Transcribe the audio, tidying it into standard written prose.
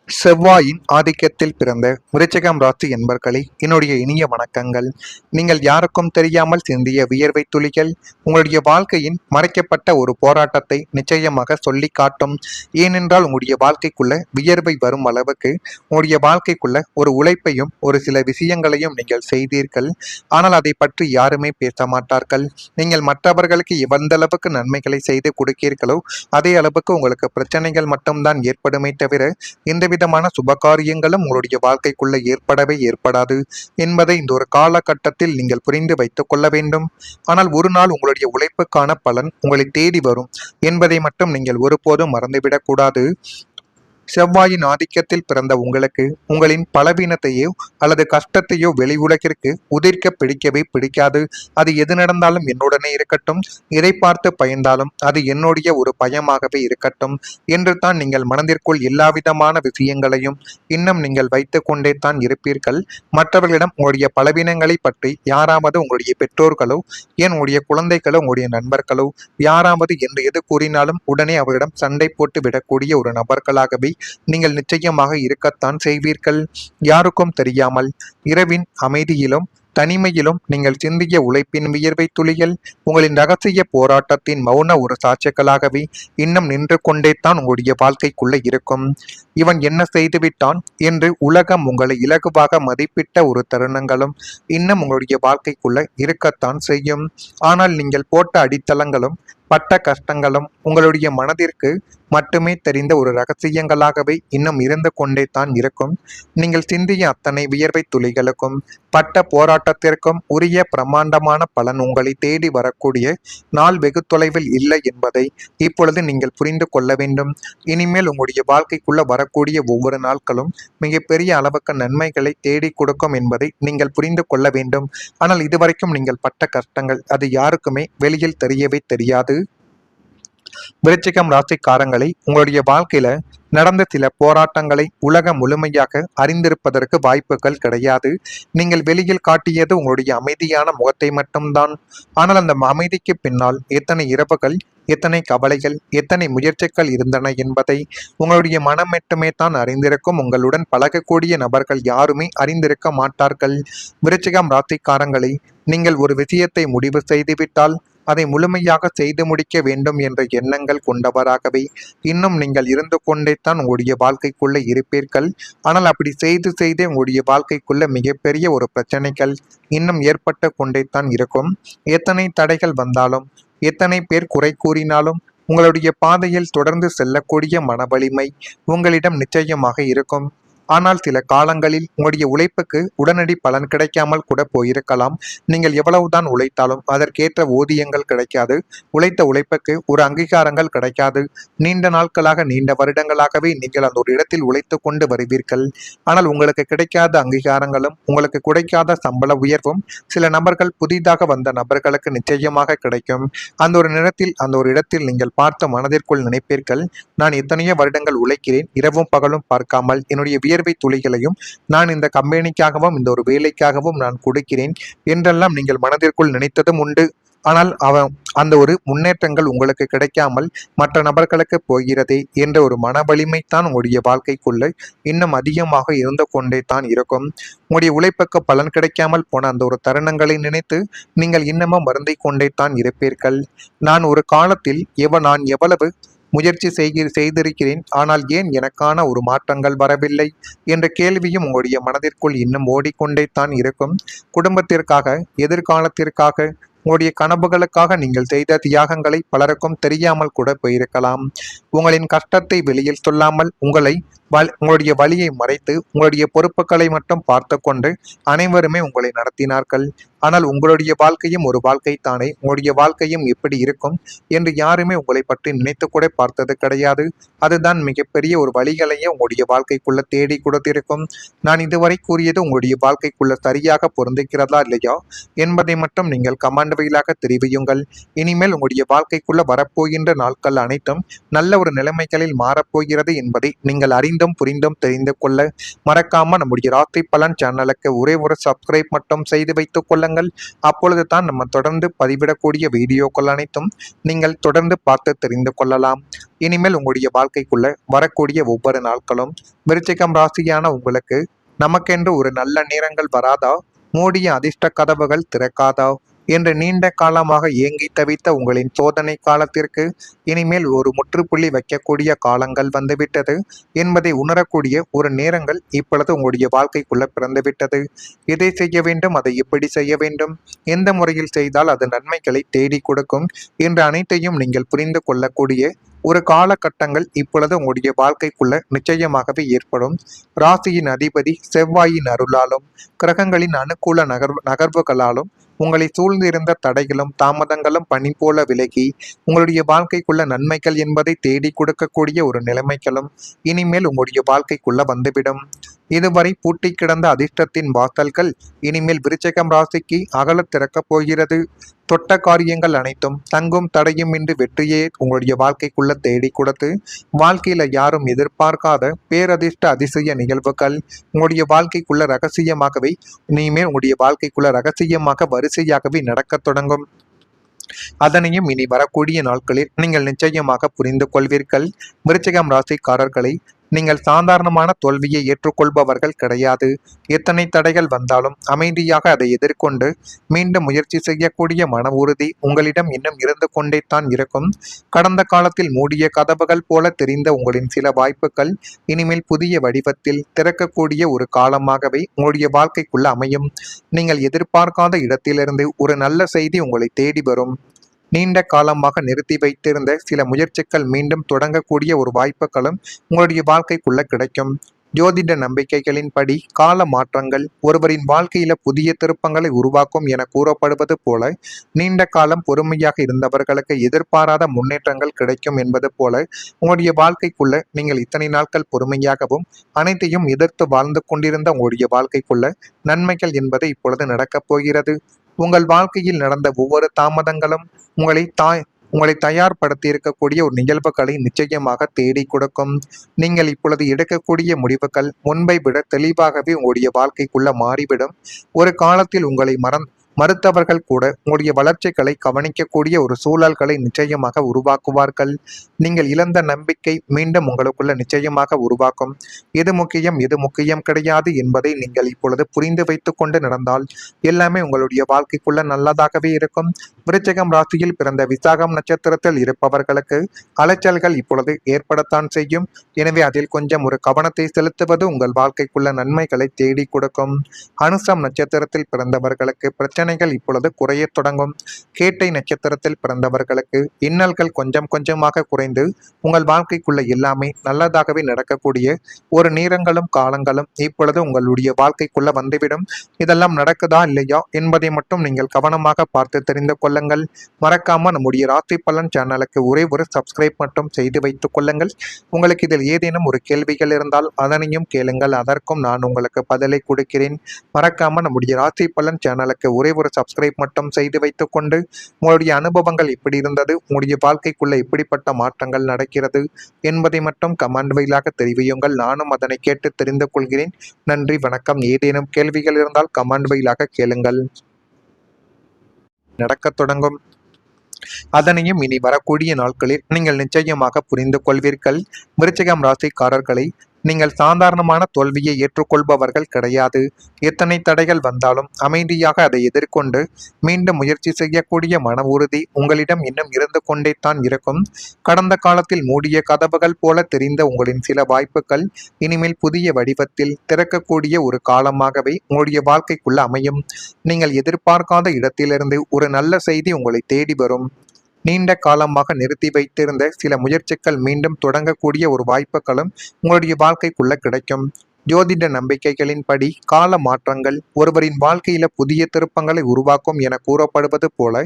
செவ்வாயின் ஆதிக்கத்தில் பிறந்த விருச்சிகம் ராசி என்பர்களே, என்னுடைய இனிய வணக்கங்கள். நீங்கள் யாருக்கும் தெரியாமல் சிந்திய வியர்வை துளிகள் உங்களுடைய வாழ்க்கையின் மறைக்கப்பட்ட ஒரு போராட்டத்தை நிச்சயமாக சொல்லி காட்டும். ஏனென்றால் உங்களுடைய வாழ்க்கைக்குள்ள வியர்வை வரும் அளவுக்கு உங்களுடைய வாழ்க்கைக்குள்ள ஒரு உழைப்பையும் ஒரு சில விஷயங்களையும் நீங்கள் செய்தீர்கள். ஆனால் அதை பற்றி யாருமே பேச மாட்டார்கள். நீங்கள் மற்றவர்களுக்கு எந்த அளவுக்கு நன்மைகளை செய்து கொடுக்கிறீர்களோ அதே அளவுக்கு உங்களுக்கு பிரச்சனைகள் மட்டும்தான் ஏற்படுமே தவிர எந்த விதமான சுபகாரியங்களும் உங்களுடைய வாழ்க்கைக்குள்ள ஏற்படாது என்பதை இந்த ஒரு காலகட்டத்தில் நீங்கள் புரிந்து வைத்துக் கொள்ள வேண்டும். ஆனால் ஒரு நாள் உங்களுடைய உழைப்புக்கான பலன் உங்களை தேடி வரும் என்பதை மட்டும் நீங்கள் ஒருபோதும் மறந்துவிடக் கூடாது. செவ்வாயின் ஆதிக்கத்தில் பிறந்த உங்களுக்கு உங்களின் பலவீனத்தையோ அல்லது கஷ்டத்தையோ வெளி உலகிற்கு உதிர்க்க பிடிக்கவே பிடிக்காது. அது எது நடந்தாலும் என்னுடனே இருக்கட்டும், எதை பார்த்து பயந்தாலும் அது என்னுடைய ஒரு பயமாகவே இருக்கட்டும் என்று தான் நீங்கள் மனதிற்குள் எல்லாவிதமான விஷயங்களையும் இன்னும் நீங்கள் வைத்து கொண்டே தான் இருப்பீர்கள். மற்றவர்களிடம் உங்களுடைய பலவீனங்களை பற்றி யாராவது உங்களுடைய பெற்றோர்களோ ஏன் உங்களுடைய குழந்தைகளோ உங்களுடைய நண்பர்களோ யாராவது என்று எது கூறினாலும் உடனே அவரிடம் சண்டை போட்டு விடக்கூடிய ஒரு நபர்களாகவே நீங்கள் நிச்சயமாக இருக்கத்தான் செய்வீர்கள். யாருக்கும் தெரியாமல் இரவின் அமைதியிலும் தனிமையிலும் நீங்கள் சிந்திய உழைப்பின் வியர்வை துளிகள் உங்களின் ரகசிய போராட்டத்தின் மௌன ஒரு சாட்சிகளாகவே இன்னும் நின்று கொண்டே தான் உங்களுடைய வாழ்க்கைக்குள்ள இருக்கும். இவன் என்ன செய்துவிட்டான் என்று உலகம் உங்களை இலகுவாக மதிப்பிட்ட ஒரு தருணங்களும் இன்னும் உங்களுடைய வாழ்க்கைக்குள்ள இருக்கத்தான் செய்யும். ஆனால் நீங்கள் போட்ட அடித்தளங்களும் பட்ட கஷ்டங்களும் உங்களுடைய மனதிற்கு மட்டுமே தெரிந்த ஒரு ரகசியங்களாகவே இன்னும் இருந்து கொண்டே தான் இருக்கும். நீங்கள் சிந்திய அத்தனை வியர்வை துளிகளுக்கும் பட்ட போராட்டத்திற்கும் உரிய பிரமாண்டமான பலன் உங்களை தேடி வரக்கூடிய நாள் வெகு தொலைவில் இல்லை என்பதை இப்பொழுது நீங்கள் புரிந்து கொள்ள வேண்டும். இனிமேல் உங்களுடைய வாழ்க்கைக்குள்ள வரக்கூடிய ஒவ்வொரு நாட்களும் மிகப்பெரிய அளவுக்கு நன்மைகளை தேடி கொடுக்கும் என்பதை நீங்கள் புரிந்து கொள்ள வேண்டும். ஆனால் இதுவரைக்கும் நீங்கள் பட்ட கஷ்டங்கள் அது யாருக்குமே வெளியில் தெரியவே தெரியாது. விருச்சிகம் ராசிக்காரங்களை உங்களுடைய வாழ்க்கையில நடந்த சில போராட்டங்களை உலகம் முழுமையாக அறிந்திருப்பதற்கு வாய்ப்புகள் கிடையாது. நீங்கள் வெளியில் காட்டியது உங்களுடைய அமைதியான முகத்தை மட்டும்தான். ஆனால் அந்த அமைதிக்கு பின்னால் எத்தனை இரவுகள், எத்தனை கவலைகள், எத்தனை முயற்சிகள் இருந்தன என்பதை உங்களுடைய மனம் மட்டுமே தான் அறிந்திருக்கும். உங்களுடன் பழகக்கூடிய நபர்கள் யாருமே அறிந்திருக்க மாட்டார்கள். விருச்சிகம் ராசிக்காரங்களை நீங்கள் ஒரு விஷயத்தை முடிவு செய்துவிட்டால் அதை முழுமையாக செய்து முடிக்க வேண்டும் என்ற எண்ணங்கள் கொண்டவராகவே இன்னும் நீங்கள் இருந்து கொண்டே தான் உங்களுடைய வாழ்க்கைக்குள்ள இருப்பீர்கள். ஆனால் அப்படி செய்தே உங்களுடைய வாழ்க்கைக்குள்ள மிகப்பெரிய ஒரு பிரச்சனைகள் இன்னும் ஏற்பட்டு கொண்டே தான் இருக்கும். எத்தனை தடைகள் வந்தாலும், எத்தனை பேர் குறை கூறினாலும் உங்களுடைய பாதையில் தொடர்ந்து செல்லக்கூடிய மன வலிமை உங்களிடம் நிச்சயமாக இருக்கும். ஆனால் சில காலங்களில் உங்களுடைய உழைப்புக்கு உடனடி பலன் கிடைக்காமல் கூட போயிருக்கலாம். நீங்கள் எவ்வளவுதான் உழைத்தாலும் அதற்கேற்ற ஊதியங்கள் கிடைக்காது. உழைத்த உழைப்புக்கு ஒரு அங்கீகாரங்கள் கிடைக்காது. நீண்ட நாட்களாக, நீண்ட வருடங்களாகவே நீங்கள் அந்த ஒரு இடத்தில் உழைத்து கொண்டு வருவீர்கள். ஆனால் உங்களுக்கு கிடைக்காத அங்கீகாரங்களும் உங்களுக்கு கிடைக்காத சம்பள உயர்வும் சில நபர்கள், புதிதாக வந்த நபர்களுக்கு நிச்சயமாக கிடைக்கும். அந்த ஒரு நேரத்தில், அந்த ஒரு இடத்தில் நீங்கள் பார்த்த மனதிற்குள் நினைப்பீர்கள், நான் எத்தனையோ வருடங்கள் உழைக்கிறேன், இரவும் பகலும் பார்க்காமல் என்னுடைய வியர்வை துளிகளையும் நான் இந்த கம்பெனிக்காகவும் இந்த ஒரு வேலைக்காகவும் நான் கொடுக்கிறேன் என்றெல்லாம் நீங்கள் மனதிற்குள் நினைத்ததும் உண்டு. ஆனால் அந்த ஒரு முன்னேற்றங்கள் உங்களுக்கு கிடைக்காமல் மற்ற நபர்களுக்கு போகிறதே என்ற ஒரு மன வலிமை தான் உங்களுடைய வாழ்க்கைக்குள்ள இன்னும் அதிகமாக இருந்து கொண்டே தான் இருக்கும். உங்களுடைய உழைப்புக்கு பலன் கிடைக்காமல் போன அந்த ஒரு தருணங்களை நினைத்து நீங்கள் இன்னமும் வருந்திக் கொண்டே தான் இருப்பீர்கள். நான் ஒரு காலத்தில் நான் எவ்வளவு முயற்சி செய்திருக்கிறேன், ஆனால் ஏன் எனக்கான ஒரு மாற்றங்கள் வரவில்லை என்ற கேள்வியும் உங்களுடைய மனதிற்குள் இன்னும் ஓடிக்கொண்டே தான் இருக்கும். குடும்பத்திற்காக, எதிர்காலத்திற்காக, உங்களுடைய கனவுகளுக்காக நீங்கள் செய்த தியாகங்களை பலருக்கும் தெரியாமல் கூட போயிருக்கலாம். உங்களின் கஷ்டத்தை வெளியில் சொல்லாமல் உங்களுடைய வழியை மறைத்து உங்களுடைய பொறுப்புகளை மட்டும் பார்த்து கொண்டு அனைவருமே உங்களை நடத்தினார்கள். ஆனால் உங்களுடைய வாழ்க்கையும் ஒரு வாழ்க்கை தானே, உங்களுடைய வாழ்க்கையும் எப்படி இருக்கும் என்று யாருமே உங்களை பற்றி நினைத்து கூட பார்த்தது கிடையாது. அதுதான் மிகப்பெரிய ஒரு வழிகளையே உங்களுடைய வாழ்க்கைக்குள்ள தேடி கொடுத்திருக்கும். நான் இதுவரை கூறியது உங்களுடைய வாழ்க்கைக்குள்ள சரியாக பொருந்துகிறதா இல்லையா என்பதை மட்டும் நீங்கள் கமெண்ட் வாயிலாக தெரிவியுங்கள். இனிமேல் உங்களுடைய வாழ்க்கைக்குள்ள வரப்போகின்ற நாட்கள் அனைத்தும் நல்ல ஒரு நிலைமைகளில் மாறப்போகிறது என்பதை நீங்கள் அறிந்து அறிந்தும் புரிந்தும் தெரிந்து கொள்ள மறக்காம நம்முடைய ராசி பலன் சேனலுக்கு ஒரே ஒரு சப்ஸ்கிரைப் மட்டும் செய்து வைத்துக் கொள்ளுங்கள். அப்பொழுது தான் நம்ம தொடர்ந்து பதிவிடக்கூடிய வீடியோக்கள் அனைத்தும் நீங்கள் தொடர்ந்து பார்த்து தெரிந்து கொள்ளலாம். இனிமேல் உங்களுடைய வாழ்க்கைக்குள்ள வரக்கூடிய ஒவ்வொரு நாட்களும் விருச்சிகம் ராசியான உங்களுக்கு நமக்கென்று ஒரு நல்ல நேரங்கள் வராதா, மூடிய அதிர்ஷ்ட கதவுகள் திறக்காதா என்று நீண்ட காலமாக ஏங்கி தவித்த உங்களின் சோதனை காலத்திற்கு இனிமேல் ஒரு முற்றுப்புள்ளி வைக்கக்கூடிய காலங்கள் வந்துவிட்டது என்பதை உணரக்கூடிய ஒரு நேரங்கள் இப்பொழுது உங்களுடைய வாழ்க்கைக்குள்ள பிறந்துவிட்டது. எதை செய்ய வேண்டும், அதை எப்படி செய்ய வேண்டும், எந்த முறையில் செய்தால் அது நன்மைகளை தேடி கொடுக்கும் என்று அனைத்தையும் நீங்கள் புரிந்து கொள்ளக்கூடிய ஒரு காலகட்டங்கள் இப்பொழுது உங்களுடைய வாழ்க்கைக்குள்ள நிச்சயமாகவே ஏற்படும். ராசியின் அதிபதி செவ்வாயின் அருளாலும் கிரகங்களின் அனுகூல நகர்வுகளாலும் உங்களை சூழ்ந்திருந்த தடைகளும் தாமதங்களும் பனி போல விலகி உங்களுடைய வாழ்க்கைக்குள்ள நன்மைகள் என்பதை தேடி கொடுக்கக்கூடிய ஒரு நிலைமைகளும் இனிமேல் உங்களுடைய வாழ்க்கைக்குள்ள வந்துவிடும். இதுவரை பூட்டி கிடந்த அதிர்ஷ்டத்தின் வாசல்கள் இனிமேல் விருச்சிகம் ராசிக்கு அகல திறக்கப் போகிறது. தொட்ட காரியங்கள் அனைத்தும் தங்கும் தடையும் இன்றி வெற்றியே உங்களுடைய வாழ்க்கைக்குள்ள தேடி கொடுத்து வாழ்க்கையில யாரும் எதிர்பார்க்காத பேரதிர்ஷ்ட அதிசய நிகழ்வுகள் உங்களுடைய வாழ்க்கைக்குள்ள ரகசியமாகவே இனிமேல் உங்களுடைய வாழ்க்கைக்குள்ள ரகசியமாக வரிசையாகவே நடக்கத் தொடங்கும். அதனையும் இனி வரக்கூடிய நாட்களில் நீங்கள் நிச்சயமாக புரிந்து கொள்வீர்கள். விருச்சிகம் ராசிக்காரர்களை நீங்கள் சாதாரணமான தோல்வியை ஏற்றுக்கொள்பவர்கள் கிடையாது. எத்தனை தடைகள் வந்தாலும் அமைதியாக அதை எதிர்கொண்டு மீண்டும் முயற்சி செய்யக்கூடிய மன உறுதி உங்களிடம் இன்னும் இருந்து கொண்டே தான் இருக்கும். கடந்த காலத்தில் மூடிய கதவுகள் போல தெரிந்த உங்களின் சில வாய்ப்புகள் இனிமேல் புதிய வடிவத்தில் திறக்கக்கூடிய ஒரு காலமாகவே உங்களுடைய வாழ்க்கைக்குள்ள அமையும். நீங்கள் எதிர்பார்க்காத இடத்திலிருந்து ஒரு நல்ல செய்தி உங்களை தேடி வரும். நீண்ட காலமாக நிறுத்தி வைத்திருந்த சில முயற்சிகள் மீண்டும் தொடங்கக்கூடிய ஒரு வாய்ப்புகளும் உங்களுடைய வாழ்க்கைக்குள்ள கிடைக்கும். ஜோதிட நம்பிக்கைகளின்படி கால மாற்றங்கள் ஒருவரின் வாழ்க்கையில புதிய திருப்பங்களை உருவாக்கும் என கூறப்படுவது போல நீண்ட காலம் பொறுமையாக இருந்தவர்களுக்கு எதிர்பாராத முன்னேற்றங்கள் கிடைக்கும் என்பது போல உங்களுடைய வாழ்க்கைக்குள்ள நீங்கள் இத்தனை நாட்கள் பொறுமையாகவும் அனைத்தையும் எதிர்த்து வாழ்ந்து கொண்டிருந்த உங்களுடைய வாழ்க்கைக்குள்ள நன்மைகள் என்பது இப்பொழுது நடக்கப் போகிறது. உங்கள் வாழ்க்கையில் நடந்த ஒவ்வொரு தாமதங்களும் உங்களை தயார்படுத்தி இருக்கக்கூடிய ஒரு நிகழ்வுகளை நிச்சயமாக தேடி கொடுக்கும். நீங்கள் இப்பொழுது எடுக்கக்கூடிய முடிவுகள் முன்பை விட தெளிவாகவே உங்களுடைய வாழ்க்கைக்குள்ள மாறிவிடும். ஒரு காலத்தில் உங்களை மறுத்தவர்கள் கூட உங்களுடைய வளர்ச்சிகளை கவனிக்கக்கூடிய ஒரு சூழல்களை நிச்சயமாக உருவாக்குவார்கள். நீங்கள் இழந்த நம்பிக்கை மீண்டும் உங்களுக்குள்ள நிச்சயமாக உருவாக்கும். எது முக்கியம் கிடையாது என்பதை நீங்கள் இப்பொழுது புரிந்து வைத்துக் கொண்டு நடந்தால் எல்லாமே உங்களுடைய வாழ்க்கைக்குள்ள நல்லதாகவே இருக்கும். விருச்சிகம் ராசியில் பிறந்த விசாகம் நட்சத்திரத்தில் இருப்பவர்களுக்கு அலைச்சல்கள் இப்பொழுது ஏற்படத்தான் செய்யும். எனவே அதில் கொஞ்சம் ஒரு கவனத்தை செலுத்துவது உங்கள் வாழ்க்கைக்குள்ள நன்மைகளை தேடி கொடுக்கும். அனுசம் நட்சத்திரத்தில் பிறந்தவர்களுக்கு பிரச்சனைகள் இப்பொழுது குறையத் தொடங்கும். கேட்டை நட்சத்திரத்தில் பிறந்தவர்களுக்கு இன்னல்கள் கொஞ்சம் கொஞ்சமாக குறைந்து உங்கள் வாழ்க்கைக்குள்ள எல்லாமே நல்லதாகவே நடக்கக்கூடிய ஒரு நேரங்களும் காலங்களும் இப்பொழுது உங்களுடைய வாழ்க்கைக்குள்ள வந்துவிடும். இதெல்லாம் நடக்குதா இல்லையா என்பதை மட்டும் நீங்கள் கவனமாக பார்த்து தெரிந்து கொள்ளுங்கள். மறக்காம நம்முடைய ராசி பலன் சேனலுக்கு ஒரே ஒரு சப்ஸ்கிரைப் மட்டும் செய்து வைத்துக் கொள்ளுங்கள். உங்களுக்கு இதில் ஏதேனும் ஒரு கேள்விகள் இருந்தால் அதனையும் கேளுங்கள், அதற்கும் நான் உங்களுக்கு பதிலை கொடுக்கிறேன். மறக்காம நம்முடைய ராசி பலன் சேனலுக்கு ஒரே ஒரு சப்ஸ்கிரைப் மட்டும் செய்து வைத்துக் கொண்டு உங்களுடைய அனுபவங்கள் எப்படி இருந்தது, உங்களுடைய வாழ்க்கைக்குள்ள எப்படிப்பட்ட மாற்றங்கள் நடக்கிறது என்பதை மட்டும் கமெண்ட் வாயிலாக தெரிவியுங்கள். நானும் அதனை கேட்டு தெரிந்து கொள்கிறேன். நன்றி, வணக்கம். ஏதேனும் கேள்விகள் இருந்தால் கமெண்ட் வாயிலாக கேளுங்கள். நடக்கத் தொடங்கும். அதனையும் இனி வரக்கூடிய நாட்களில் நீங்கள் நிச்சயமாக புரிந்து கொள்வீர்கள். விருச்சிகம் ராசிக்காரர்களை நீங்கள் சாதாரணமான தோல்வியை ஏற்றுக்கொள்பவர்கள் கிடையாது. எத்தனை தடைகள் வந்தாலும் அமைதியாக அதை எதிர்கொண்டு மீண்டும் முயற்சி செய்யக்கூடிய மன உறுதி உங்களிடம் இன்னும் இருந்து கொண்டே தான் இருக்கும். கடந்த காலத்தில் மூடிய கதவுகள் போல தெரிந்த உங்களின் சில வாய்ப்புகள் இனிமேல் புதிய வடிவத்தில் திறக்கக்கூடிய ஒரு காலமாகவே உங்களுடைய வாழ்க்கைக்குள்ள அமையும். நீங்கள் எதிர்பார்க்காத இடத்திலிருந்து ஒரு நல்ல செய்தி உங்களை தேடி வரும். நீண்ட காலமாக நிறுத்தி வைத்திருந்த சில முயற்சிகள் மீண்டும் தொடங்கக்கூடிய ஒரு வாய்ப்புகளும் உங்களுடைய வாழ்க்கைக்குள்ள கிடைக்கும். ஜோதிட நம்பிக்கைகளின்படி கால மாற்றங்கள் ஒருவரின் வாழ்க்கையில புதிய திருப்பங்களை உருவாக்கும் என கூறப்படுவது போல